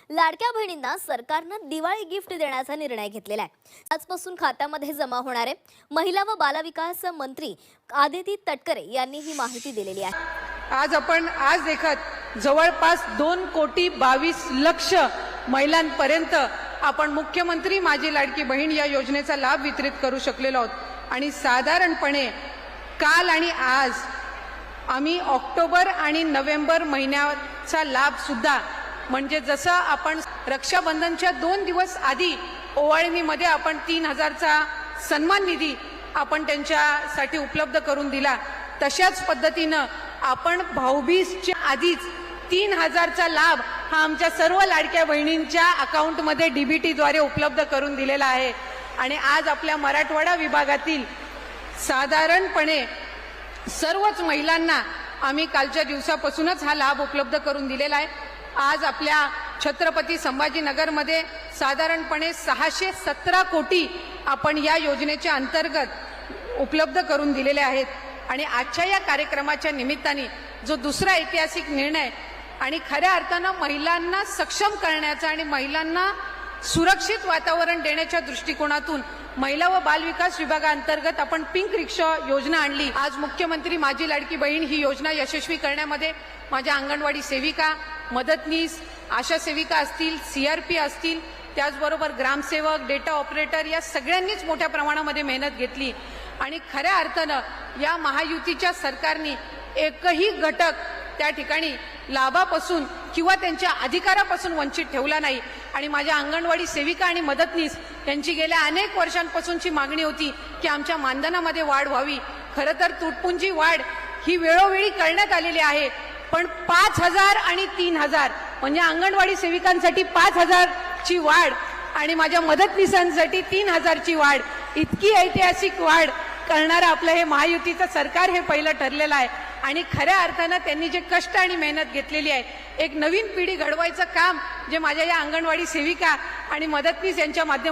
लाडक्या बहिणींना सरकारनं दिवाळी गिफ्ट देण्याचा निर्णय घेतलेला आहे। आजपासून खात्यामध्ये जमा होणार आहे। महिला व बालविकास मंत्री आदिती तटकरे यांनी ही माहिती दिलेली आहे। आज देखत जवळपास 2,22,00,000 महिलांपर्यंत आपण मुख्यमंत्री माझी लाडकी बहीण या योजनेचा लाभ वितरित करू शकलेलो आहोत। आणि साधारणपणे काल आणि आज आम्ही ऑक्टोबर आणि नोव्हेंबर महिन्याचा लाभ सुद्धा म्हणजे जसं आपण रक्षाबंधनच्या 2 दिवस आधी ओवाळणीमध्ये आपण 3,000चा सन्मान निधी आपण त्यांच्यासाठी उपलब्ध करून दिला, तशाच पद्धतीनं आपण भाऊबीजच्या आधीच 3,000चा लाभ हा आमच्या सर्व लाडक्या बहिणींच्या अकाउंटमध्ये डीबीटीद्वारे उपलब्ध करून दिलेला आहे। आणि आज आपल्या मराठवाडा विभागातील साधारणपणे सर्वच महिलांना आम्ही कालच्या दिवसापासूनच हा लाभ उपलब्ध करून दिलेला आहे। आज आपल्या छत्रपती संभाजीनगरमध्ये साधारणपणे 617 कोटी आपण या योजनेच्या अंतर्गत उपलब्ध करून दिलेले आहेत। आणि आजच्या या कार्यक्रमाच्या निमित्ताने जो दुसरा ऐतिहासिक निर्णय आणि खऱ्या अर्थानं महिलांना सक्षम करण्याचा आणि महिलांना सुरक्षित वातावरण देण्याच्या दृष्टिकोनातून महिला व बालविकास विभागाअंतर्गत आपण पिंक रिक्षा योजना आणली। आज मुख्यमंत्री माझी लाडकी बहीण ही योजना यशस्वी करण्यामध्ये माझ्या अंगणवाडी सेविका, मदतनीस, आशा सेविका असतील, सीआरपी असतील, त्याचबरोबर ग्रामसेवक, डेटा ऑपरेटर या सगळ्यांनीच मोठ्या प्रमाणामध्ये मेहनत घेतली। आणि खऱ्या अर्थानं या महायुतीच्या सरकारने एकही घटक त्या ठिकाणी लाभापासून किंवा त्यांच्या अधिकारापासून वंचित ठेवला नाही। आणि माझ्या अंगणवाडी सेविका आणि मदतनीस यांची गेल्या अनेक वर्षांपासूनची मागणी होती की आमच्या मानधनामध्ये वाढ व्हावी। खरं तर तुटपुंजी वाढ ही वेळोवेळी करण्यात आलेली आहे, पण 5,000 आणि 3,000 म्हणजे अंगणवाडी सेविकांसाठी 5,000ची वाढ आणि माझ्या मदतनीसांसाठी 3,000ची वाढ, इतकी ऐतिहासिक वाढ करणारं आपलं हे महायुतीचं सरकार हे पहिलं ठरलेलं आहे। आणि खऱ्या अर्थानं त्यांनी जे कष्ट आणि मेहनत घेतलेली आहे, एक नवीन पिढी घडवायचं काम जे माझ्या या अंगणवाडी सेविका आणि मदतनीस यांच्या माध्यमातून